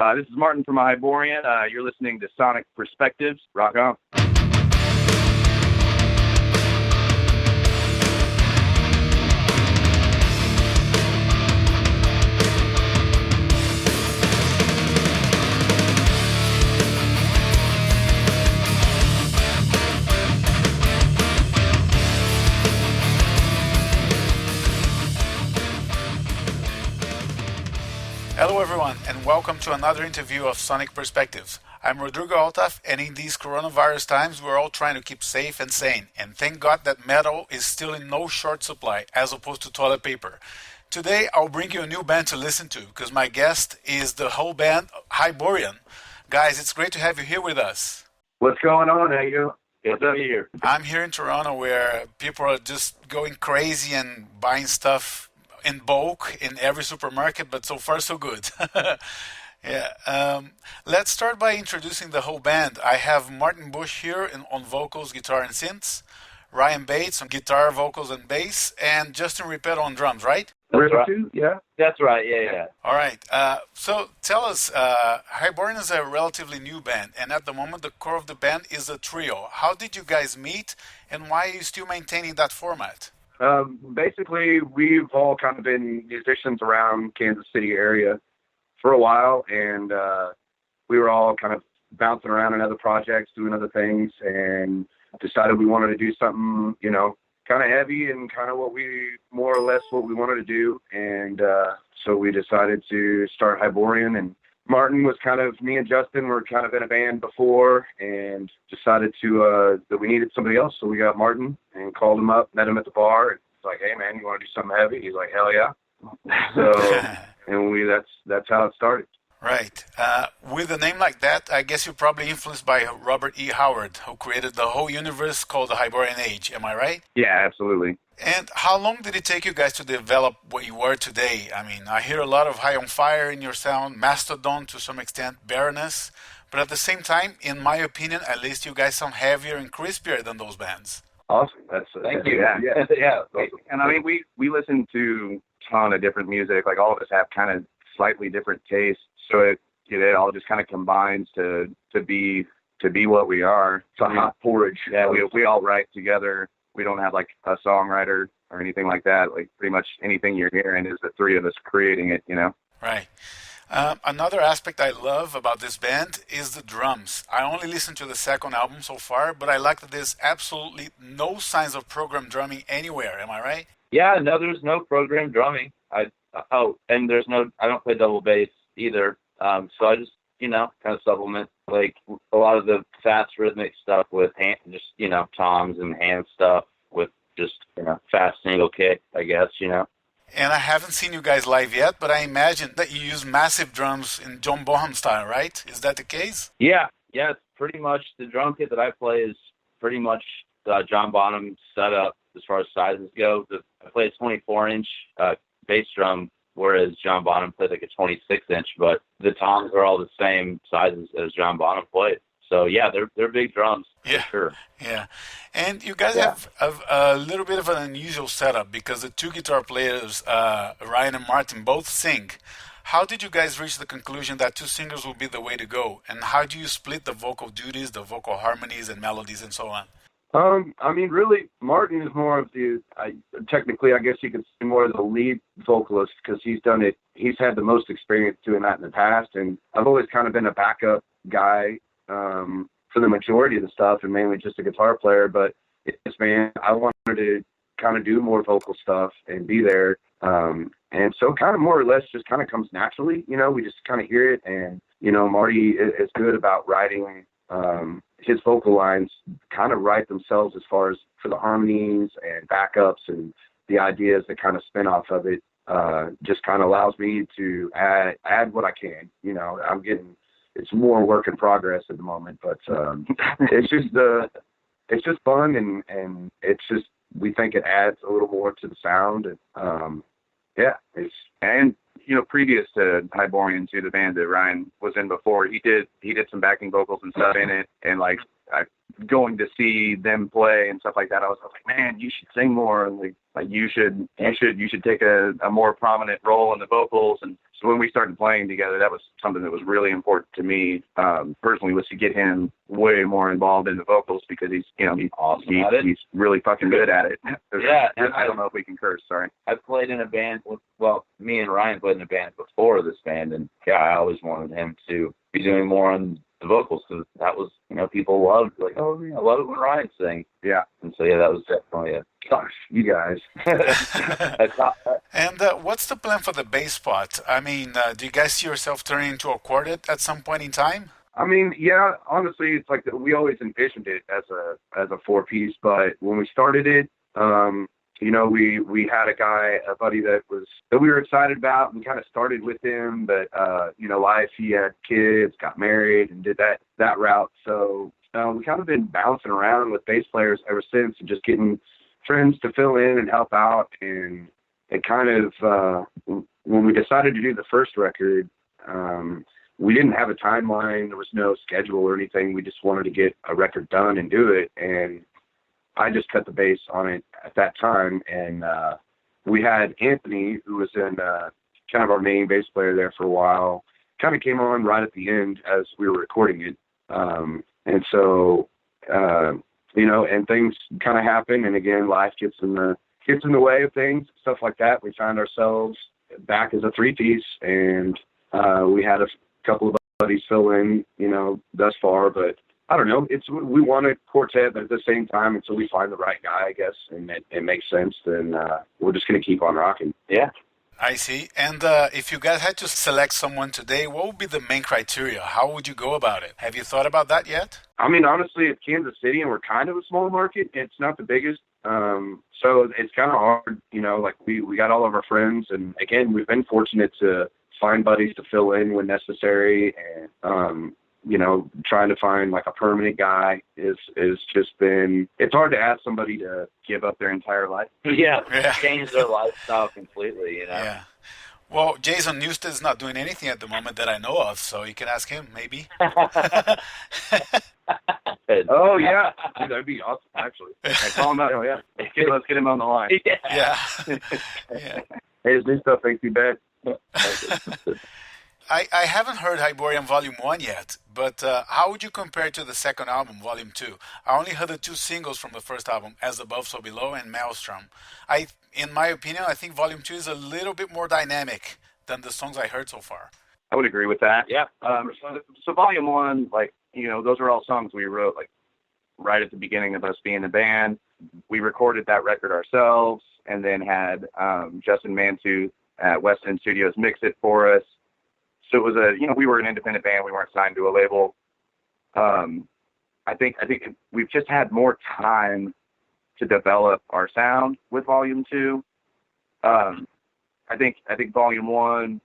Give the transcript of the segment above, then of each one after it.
This is Martin from Hyborian. You're listening to Sonic Perspectives. Rock on. Hello everyone, and welcome to another interview of Sonic Perspectives. I'm Rodrigo Altaf, and in these coronavirus times, we're all trying to keep safe and sane. And thank God that metal is still in no short supply, as opposed to toilet paper. Today, I'll bring you a new band to listen to, because my guest is the whole band, Hyborian. Guys, it's great to have you here with us. What's going on? How you? Good to be here. I'm here in Toronto, where people are just going crazy and buying stuff in bulk in every supermarket, but so far so good. Let's start by introducing the whole band. I have Martin Bush here on vocals, guitar, and synths, Ryan Bates on guitar, vocals, and bass, and Justin Rippeto on drums, right? That's right. Yeah. That's right, yeah. All right. So tell us, Hyborian is a relatively new band, and at the moment the core of the band is a trio. How did you guys meet, and why are you still maintaining that format? Basically, we've all kind of been musicians around Kansas City area for a while, and we were all kind of bouncing around in other projects, doing other things, and decided we wanted to do something, kind of heavy and kind of more or less what we wanted to do. And so we decided to start Hyborian, and Martin was me and Justin were kind of in a band before and decided that we needed somebody else. So we got Martin and called him up, met him at the bar, and was like, "Hey man, you want to do something heavy?" He's like, "Hell yeah." So, and that's how it started. Right. With a name like that, I guess you're probably influenced by Robert E. Howard, who created the whole universe called the Hyborian Age. Am I right? Yeah, absolutely. And how long did it take you guys to develop what you are today? I mean, I hear a lot of High on Fire in your sound, Mastodon to some extent, Baroness. But at the same time, in my opinion, at least you guys sound heavier and crispier than those bands. Awesome. Thank you. Yeah. Yeah. And I mean, we listen to a ton of different music. Like all of us have kind of slightly different tastes. So it all just kind of combines to be what we are. It's a hot porridge. Yeah, we all write together. We don't have like a songwriter or anything like that. Like pretty much anything you're hearing is the three of us creating it, Right. Another aspect I love about this band is the drums. I only listened to the second album so far, but I like that there's absolutely no signs of program drumming anywhere. Am I right? Yeah, no, there's no program drumming. And I don't play double bass either. So I just, kind of supplement like a lot of the fast rhythmic stuff with toms and hand stuff with just, fast single kick, I guess, And I haven't seen you guys live yet, but I imagine that you use massive drums in John Bonham style, right? Is that the case? Yeah, it's pretty much the drum kit that I play is pretty much John Bonham setup as far as sizes go. I play a 24-inch bass drum, whereas John Bonham played like a 26-inch, but the toms are all the same sizes as John Bonham played. So yeah, they're big drums, for sure. Yeah, and you guys have a little bit of an unusual setup because the two guitar players, Ryan and Martin, both sing. How did you guys reach the conclusion that two singers would be the way to go? And how do you split the vocal duties, the vocal harmonies and melodies and so on? I mean, really, Martin is more of technically, I guess you could say more of the lead vocalist because he's done it. He's had the most experience doing that in the past. And I've always kind of been a backup guy for the majority of the stuff and mainly just a guitar player. But I wanted to kind of do more vocal stuff and be there. And so kind of more or less just kind of comes naturally, we just kind of hear it. And, Marty is good about writing his vocal lines kind of write themselves as far as for the harmonies and backups and the ideas that kind of spin off of it. Just kind of allows me to add what I can. It's more work in progress at the moment, but it's just fun and it's just we think it adds a little more to the sound. And previous to Hyborian, to the band that Ryan was in before, he did some backing vocals and stuff in it, and going to see them play and stuff like that, I was like, man, you should sing more, and like you should take a more prominent role in the vocals. And when we started playing together, that was something that was really important to me personally, was to get him way more involved in the vocals, because he's awesome at it. He's really fucking good at it. Yeah, and I don't know if we can curse. Sorry. I've played in a band. Well, me and Ryan played in a band before this band, and yeah, I always wanted him to be doing more on the vocals, because that was, people loved, like, oh, I love it when Ryan sings. Yeah. And so, yeah, that was definitely it. Gosh, you guys. And what's the plan for the bass spot? I mean, do you guys see yourself turning into a quartet at some point in time? I mean, yeah, honestly, it's like we always envisioned it as a 4-piece, but when we started it, we had a buddy that we were excited about. We kind of started with him, but life, he had kids, got married, and did that route. So we kind of been bouncing around with bass players ever since, and just getting friends to fill in and help out. And it kind of when we decided to do the first record, we didn't have a timeline. There was no schedule or anything. We just wanted to get a record done and do it. And I just cut the bass on it at that time. And we had Anthony, who was in kind of our main bass player there for a while, kind of came on right at the end as we were recording it. And so, and things kind of happen. And again, life gets in the way of things, stuff like that. We found ourselves back as a 3-piece, and we had a couple of buddies fill in, thus far, but I don't know. We want a quartet, but at the same time, until we find the right guy, I guess, and it makes sense, then we're just going to keep on rocking. Yeah. I see. And if you guys had to select someone today, what would be the main criteria? How would you go about it? Have you thought about that yet? I mean, honestly, it's Kansas City, and we're kind of a small market. It's not the biggest. So it's kind of hard, like we got all of our friends, and again, we've been fortunate to find buddies to fill in when necessary, and trying to find like a permanent guy is just been, it's hard to ask somebody to give up their entire life. Yeah. Change their lifestyle completely, Yeah. Well, Jason Newsted's not doing anything at the moment that I know of, so you can ask him, maybe. Oh, yeah. Dude, that'd be awesome, actually. Call him out. Oh, yeah. Let's get him on the line. Yeah. Hey, his new stuff ain't too bad. I haven't heard Hyborian Volume 1 yet, but how would you compare it to the second album, Volume 2? I only heard the 2 singles from the first album, As Above, So Below, and Maelstrom. In my opinion, I think Volume 2 is a little bit more dynamic than the songs I heard so far. I would agree with that. Yeah. So Volume 1, those are all songs we wrote, right at the beginning of us being a band. We recorded that record ourselves, and then had Justin Rippeto at West End Studios mix it for us. So it was we were an independent band. We weren't signed to a label. I think we've just had more time to develop our sound with Volume 2. I think Volume 1,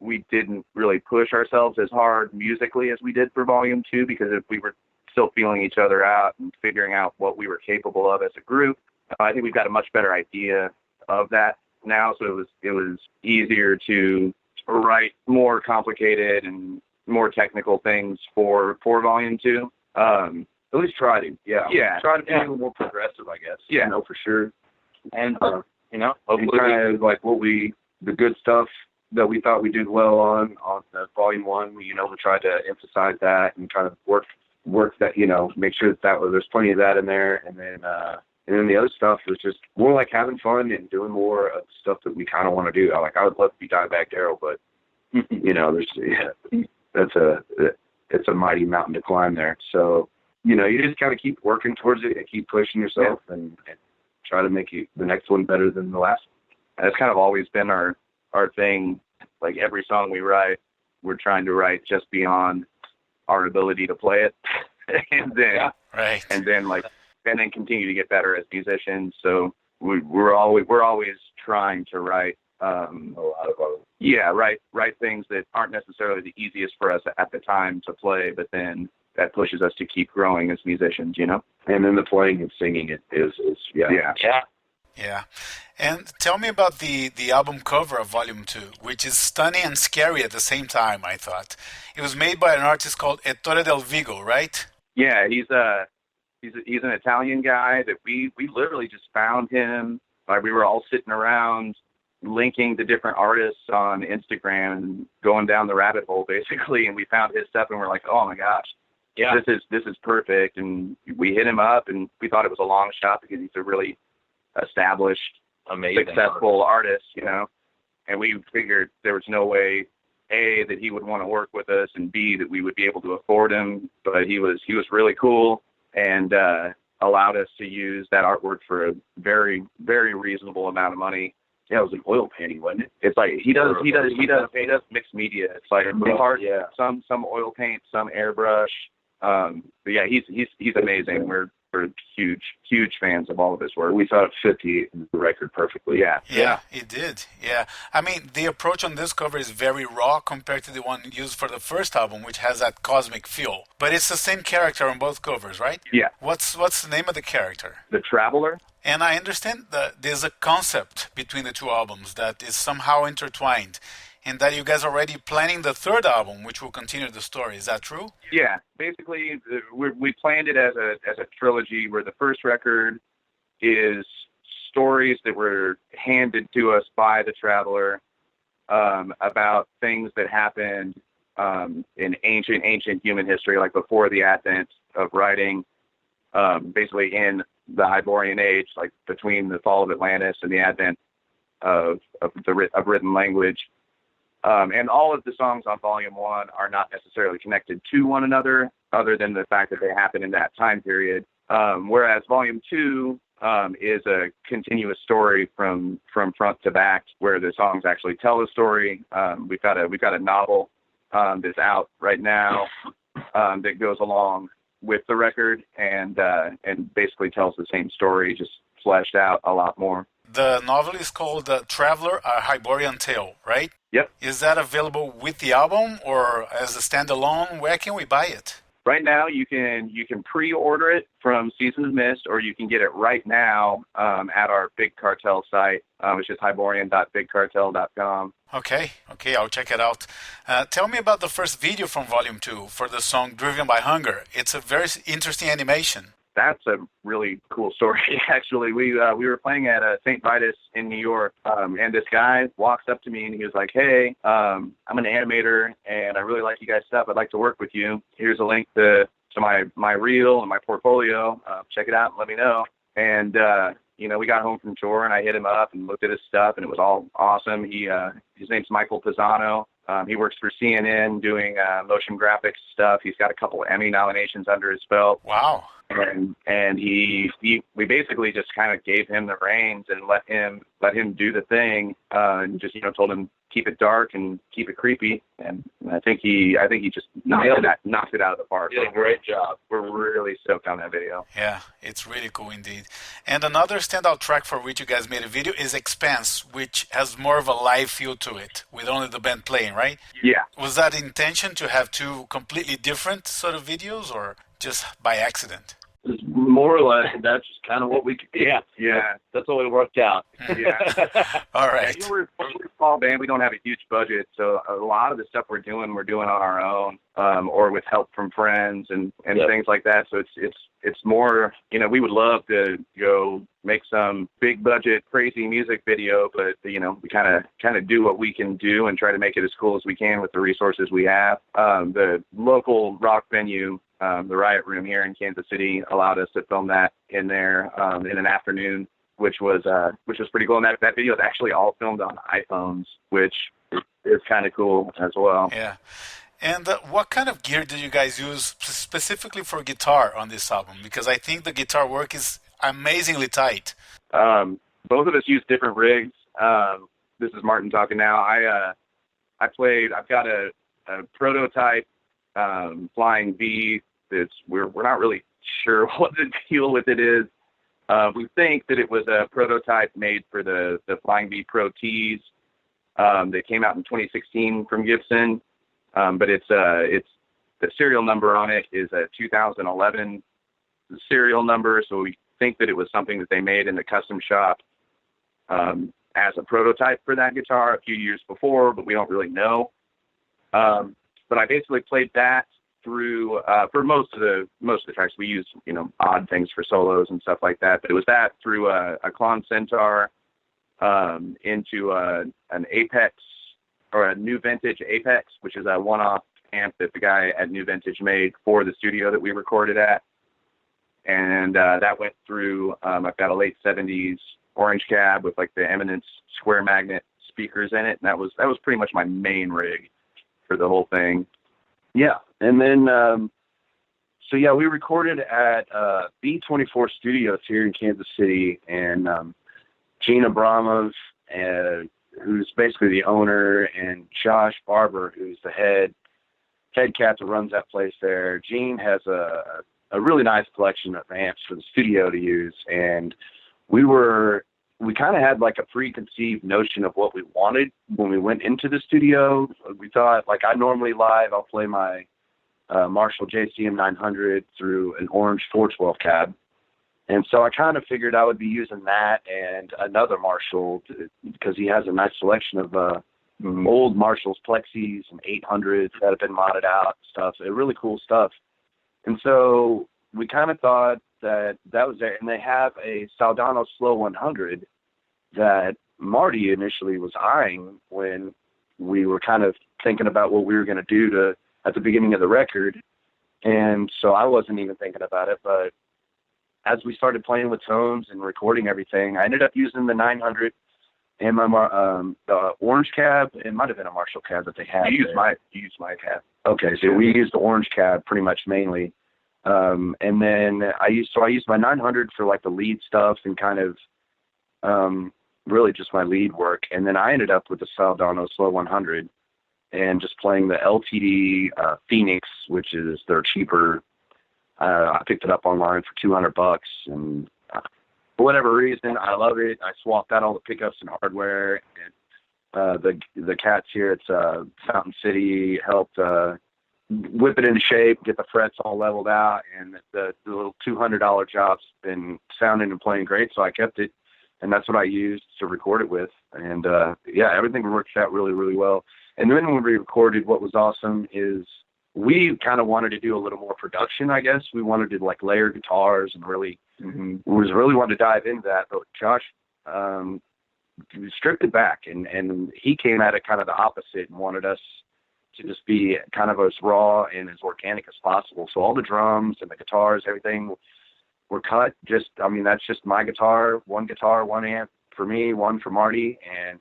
we didn't really push ourselves as hard musically as we did for Volume 2, because if we were still feeling each other out and figuring out what we were capable of as a group. I think we've got a much better idea of that now. So it was easier to write more complicated and more technical things for Volume 2. At least try to. Yeah. Try to be a little more progressive, I guess. Yeah. For sure. And, hopefully kind of like the good stuff that we thought we did well on the Volume 1, we tried to emphasize that and kind of work that, make sure that there's plenty of that in there. And then the other stuff was just more like having fun and doing more of stuff that we kind of want to do. I would love to be Dimebag Darrell, but it's a mighty mountain to climb there. So, you just kind of keep working towards it and keep pushing yourself and try to make the next one better than the last one. That's kind of always been our thing. Like every song we write, we're trying to write just beyond our ability to play it, and then continue to get better as musicians. So we're always trying to write write things that aren't necessarily the easiest for us at the time to play, but then that pushes us to keep growing as musicians, And then the playing and singing it is. Yeah. And tell me about the album cover of Volume 2, which is stunning and scary at the same time, I thought. It was made by an artist called Ettore Del Vigo, right? Yeah, he's an Italian guy that we literally just found him. We were all sitting around linking to different artists on Instagram and going down the rabbit hole basically, and we found his stuff and we're like, oh my gosh, yeah, this is perfect. And we hit him up, and we thought it was a long shot because he's a really established, amazing, successful artist, you know. And we figured there was no way, A, that he would want to work with us, and B, that we would be able to afford him. But he was really cool, and allowed us to use that artwork for a very, very reasonable amount of money. Yeah, it was an oil painting, wasn't it? It's like he does mixed media. It's like some oil paint, some airbrush. But yeah, he's amazing. We're huge fans of all of his work. We thought it fit the record perfectly. Yeah, it did. Yeah. I mean, the approach on this cover is very raw compared to the one used for the first album, which has that cosmic feel. But it's the same character on both covers, right? Yeah. What's the name of the character? The Traveler. And I understand that there's a concept between the two albums that is somehow intertwined, and that you guys are already planning the third album, which will continue the story. Is that true? Yeah, basically, we planned it as a trilogy, where the first record is stories that were handed to us by the Traveler about things that happened in ancient human history, like before the advent of writing, basically in the Hyborian age, like between the fall of Atlantis and the advent of written language. And all of the songs on Volume 1 are not necessarily connected to one another, other than the fact that they happen in that time period. Whereas Volume 2 is a continuous story from front to back, where the songs actually tell a story. We've got a novel that's out right now that goes along with the record and basically tells the same story, just fleshed out a lot more. The novel is called Traveler, a Hyborian Tale, right? Yep. Is that available with the album or as a standalone? Where can we buy it? Right now, you can pre-order it from Seasons of Mist, or you can get it right now at our Big Cartel site, which is hyborian.bigcartel.com. Okay, I'll check it out. Tell me about the first video from Volume 2 for the song Driven by Hunger. It's a very interesting animation. That's a really cool story, actually. We were playing at St. Vitus in New York, and this guy walks up to me and he was like, hey, I'm an animator, and I really like you guys' stuff. I'd like to work with you. Here's a link to my reel and my portfolio. Check it out and let me know. And, we got home from tour, and I hit him up and looked at his stuff, and it was all awesome. His name's Michael Pisano. He works for CNN doing motion graphics stuff. He's got a couple of Emmy nominations under his belt. Wow. And we basically just kind of gave him the reins and let him do the thing, and just told him keep it dark and keep it creepy, and I think he just knocked it out of the park. He did a great job. We're really stoked on that video. Yeah, it's really cool indeed. And another standout track for which you guys made a video is Expanse, which has more of a live feel to it, with only the band playing, right? Yeah. Was that intention to have two completely different sort of videos, or just by accident? It's more or less, that's just kind of what we could do. Yeah. That's what we worked out. Yeah. All right. Yeah, we're a small band. We don't have a huge budget, so a lot of the stuff we're doing on our own, or with help from friends and things like that. So it's more, we would love to go make some big budget crazy music video, but we kind of do what we can do and try to make it as cool as we can with the resources we have. The local rock venue, the Riot Room here in Kansas City, allowed us to film that in there in an afternoon, which was pretty cool. And that video is actually all filmed on iPhones, which is kind of cool as well. Yeah. And what kind of gear did you guys use specifically for guitar on this album? Because I think the guitar work is amazingly tight. Both of us use different rigs. This is Martin talking now. I've got a prototype Flying V. We're not really sure what the deal with it is. We think that it was a prototype made for the Flying V Pro Ts that came out in 2016 from Gibson. But it's the serial number on it is a 2011 serial number, so we think that it was something that they made in the custom shop as a prototype for that guitar a few years before, but we don't really know. But I basically played that through for most of the tracks. We used odd things for solos and stuff like that, but it was that through a Klon Centaur into an Apex, or a New Vintage Apex, which is a one-off amp that the guy at New Vintage made for the studio that we recorded at. And that went through, I've got a late 70s orange cab with like the Eminence square magnet speakers in it. And that was pretty much my main rig for the whole thing. Yeah. And then, so yeah, we recorded at B24 Studios here in Kansas City, and Gene Abramov, who's basically the owner, and Josh Barber, who's the head cat that runs that place there. Gene has a really nice collection of amps for the studio to use, and we kind of had like a preconceived notion of what we wanted when we went into the studio. We thought, like, I normally live, I'll play my Marshall JCM 900 through an orange 412 cab. And so I kind of figured I would be using that and another Marshall, because he has a nice selection of old Marshalls Plexis and 800s that have been modded out and stuff. So really cool stuff. And so we kind of thought that was there. And they have a Saldano Slow 100 that Marty initially was eyeing when we were kind of thinking about what we were going to do at the beginning of the record. And so I wasn't even thinking about it, but as we started playing with tones and recording everything, I ended up using the 900 and the orange cab. It might have been a Marshall cab that they had. You used my cab. Okay, so we used the orange cab pretty much mainly. And then I used my 900 for like the lead stuff and kind of really just my lead work. And then I ended up with the Saldano Slow 100 and just playing the LTD Phoenix, which is their cheaper. I picked it up online for $200, and for whatever reason, I love it. I swapped out all the pickups and hardware, and the cats here at Fountain City helped whip it into shape, get the frets all leveled out, and the little $200 job's been sounding and playing great, so I kept it, and that's what I used to record it with. And yeah, everything worked out really, really well. And then when we recorded, what was awesome is we kind of wanted to do a little more production, I guess. We wanted to like layer guitars and really wanted to dive into that. But Josh stripped it back, and he came at it kind of the opposite and wanted us to just be kind of as raw and as organic as possible. So all the drums and the guitars, everything were cut. That's just my guitar, one amp for me, one for Marty, and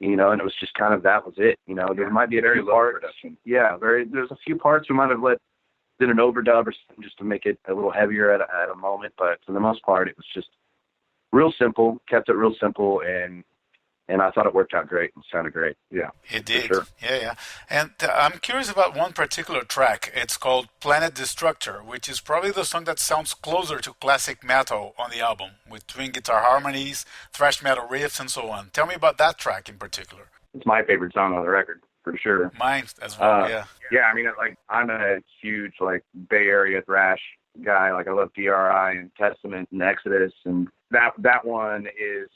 and it was just kind of, that was it. There might be a few parts. Yeah, there's a few parts we might have did an overdub or something just to make it a little heavier at a moment. But for the most part, it was just real simple, kept it real simple. And I thought it worked out great and sounded great. Yeah. It did. Sure. Yeah. And I'm curious about one particular track. It's called Planet Destructor, which is probably the song that sounds closer to classic metal on the album, with twin guitar harmonies, thrash metal riffs, and so on. Tell me about that track in particular. It's my favorite song on the record, for sure. Mine as well, yeah. Yeah, I'm a huge, Bay Area thrash guy. I love DRI and Testament and Exodus, and that one is...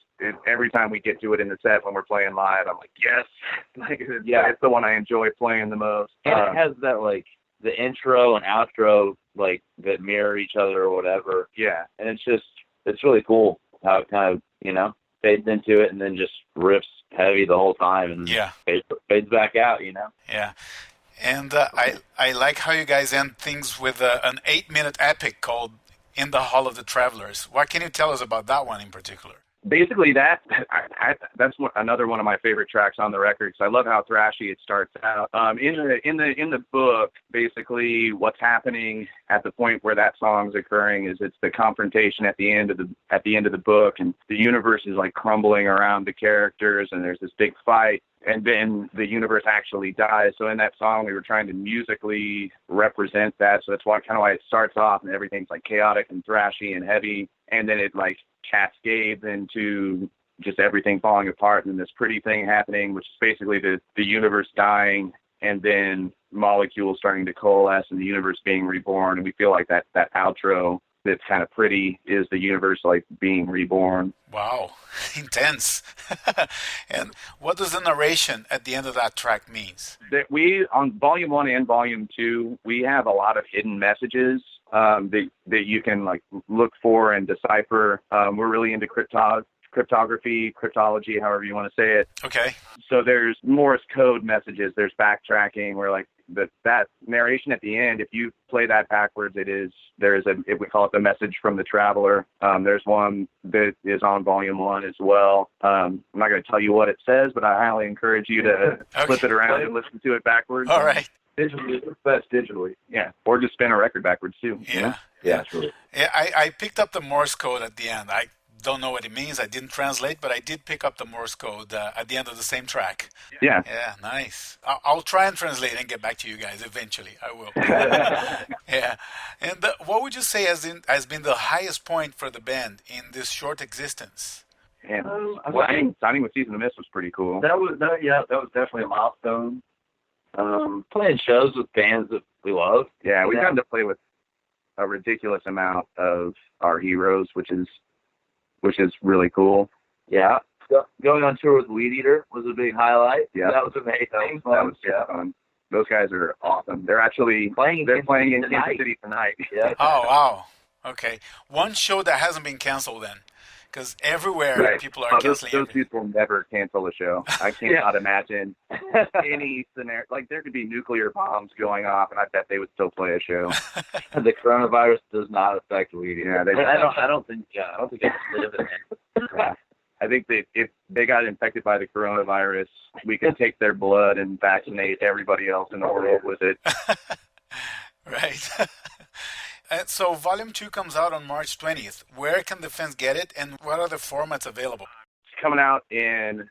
every time we get to it in the set when we're playing live, I'm like, yes. It's the one I enjoy playing the most. And it has that, the intro and outro, that mirror each other or whatever. Yeah. And it's really cool how it kind of, fades into it and then just rips heavy the whole time and fades back out, Yeah. And I like how you guys end things with an 8-minute epic called In the Hall of the Travelers. What can you tell us about that one in particular? Basically, that's another one of my favorite tracks on the record, because I love how thrashy it starts out. In the book, basically what's happening at the point where that song's occurring is it's the confrontation at the end of the book, and the universe is crumbling around the characters, and there's this big fight, and then the universe actually dies. So in that song, we were trying to musically represent that. So that's why it starts off, and everything's chaotic and thrashy and heavy, and then it cascades into just everything falling apart, and then this pretty thing happening, which is basically the universe dying, and then molecules starting to coalesce and the universe being reborn. And we feel like that outro that's kind of pretty is the universe being reborn. Wow, intense. And what does the narration at the end of that track means? That we, on Volume 1 and Volume 2, we have a lot of hidden messages that you can look for and decipher. We're really into cryptology, however you want to say it. Okay. So there's Morse code messages. There's backtracking where like that narration at the end, if you play that backwards, we call it the message from the traveler. There's one that is on volume 1 as well. I'm not going to tell you what it says, but I highly encourage you to flip it around and listen to it backwards. All right. Digitally, best digitally. Yeah. Or just spin a record backwards too. Yeah. You know? Yeah, sure. Yeah, I picked up the Morse code at the end. I don't know what it means. I didn't translate, but I did pick up the Morse code at the end of the same track. Yeah. Yeah, nice. I'll try and translate and get back to you guys eventually. I will. Yeah. And what would you say has been the highest point for the band in this short existence? Yeah. Signing with Season of Mist was pretty cool. That was definitely a milestone. Playing shows with bands that we love. Yeah, we've gotten to play with a ridiculous amount of our heroes, which is really cool. Yeah. Going on tour with Weed Eater was a big highlight. Yeah. That was amazing. That was fun. Those guys are awesome. They're actually playing in Kansas City tonight. Yeah. Oh, wow. Okay. One show that hasn't been canceled then. Because everywhere people are canceling. Those people never cancel a show. I cannot imagine any scenario. Like, there could be nuclear bombs going off, and I bet they would still play a show. The coronavirus does not affect Weed Eater. Yeah, I don't think it's live in it. I think that if they got infected by the coronavirus, we could take their blood and vaccinate everybody else in the world with it. Right. So Volume 2 comes out on March 20th. Where can the fans get it, and what are the formats available? It's coming out in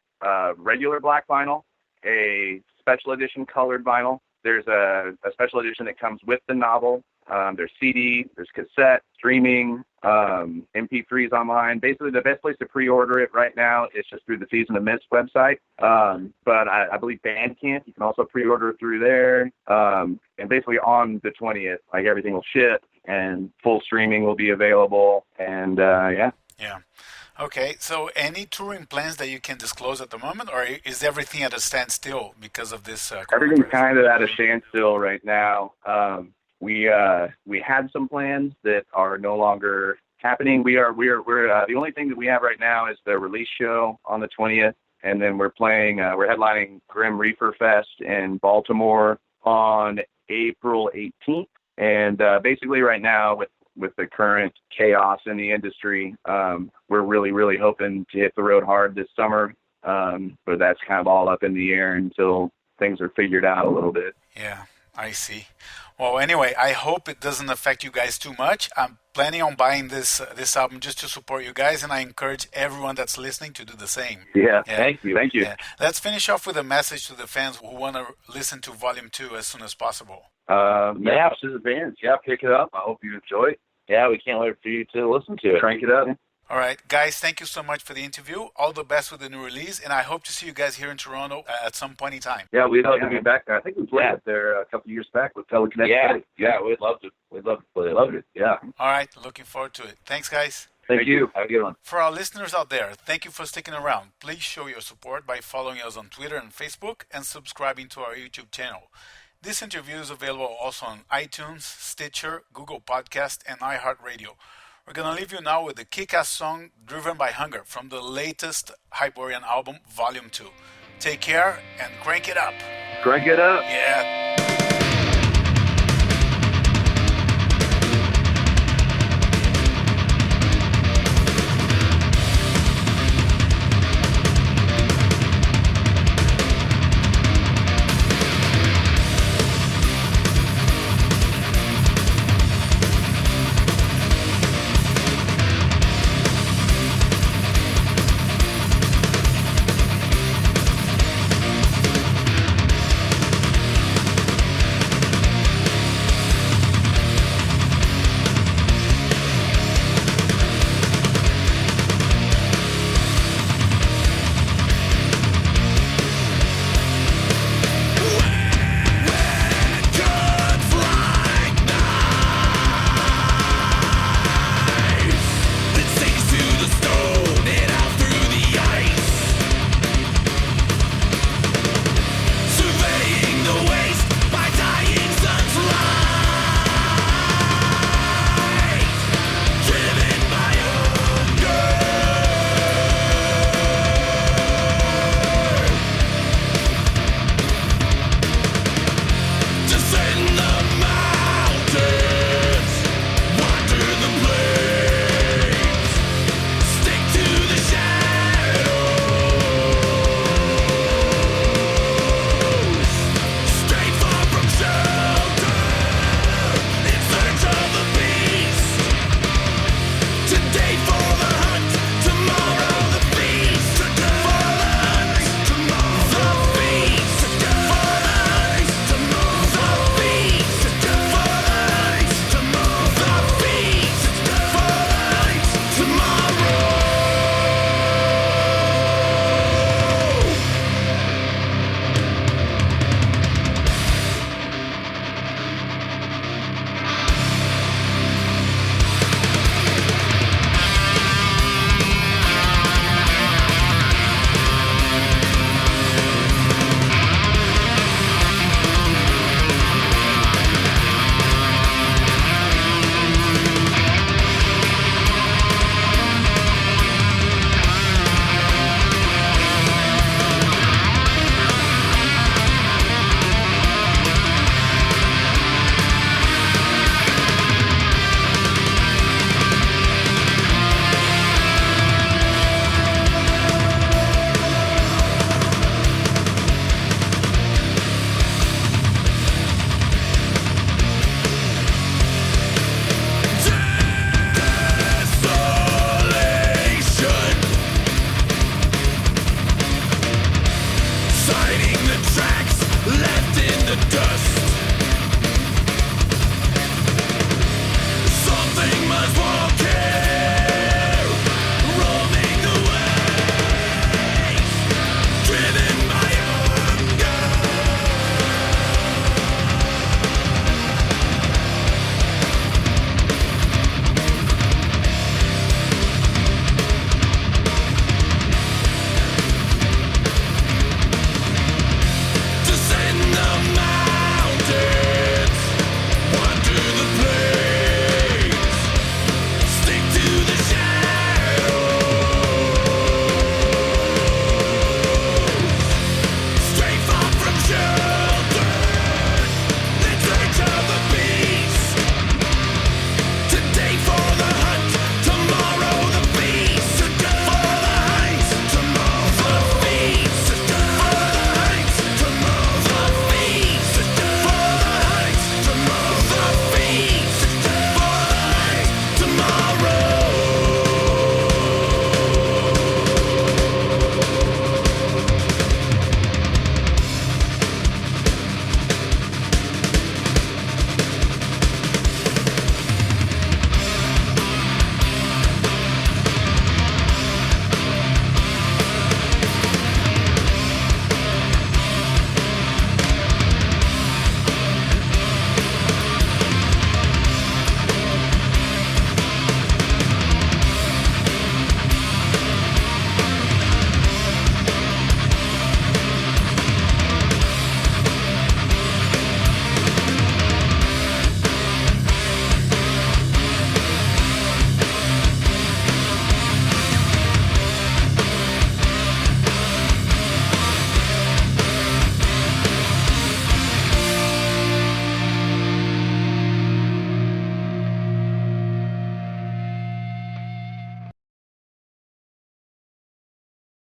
regular black vinyl, a special edition colored vinyl. There's a special edition that comes with the novel. There's CD, there's cassette, streaming, MP3s online. Basically, the best place to pre-order it right now is just through the Season of Mist website. But I believe Bandcamp, you can also pre-order through there. And basically on the 20th, like, everything will ship and full streaming will be available. And yeah. Yeah. Okay, so any touring plans that you can disclose at the moment, or is everything at a standstill because of this? Everything's kind of at a standstill right now. We had some plans that are no longer happening. We're the only thing that we have right now is the release show on the 20th, and then we're headlining Grim Reefer Fest in Baltimore on April 18th. And basically right now with the current chaos in the industry, we're really hoping to hit the road hard this summer. But that's kind of all up in the air until things are figured out a little bit. Yeah, I see. Well, anyway, I hope it doesn't affect you guys too much. I'm planning on buying this album just to support you guys, and I encourage everyone that's listening to do the same. Yeah. Thank you. Yeah. Let's finish off with a message to the fans who want to listen to Volume 2 as soon as possible. To the fans. Yeah, pick it up. I hope you enjoy it. Yeah, we can't wait for you to listen to it. Crank it up. All right, guys, thank you so much for the interview. All the best with the new release, and I hope to see you guys here in Toronto at some point in time. Yeah, we'd love to be back there. I think we played up there a couple of years back with Telekinetic. Yeah, we'd love to. We'd love to play it. Loved it, yeah. All right, looking forward to it. Thanks, guys. Thank you. Have a good one. For our listeners out there, thank you for sticking around. Please show your support by following us on Twitter and Facebook and subscribing to our YouTube channel. This interview is available also on iTunes, Stitcher, Google Podcast, and iHeartRadio. We're going to leave you now with the kick-ass song Driven by Hunger from the latest Hyborian album, Volume 2. Take care and crank it up. Crank it up. Yeah.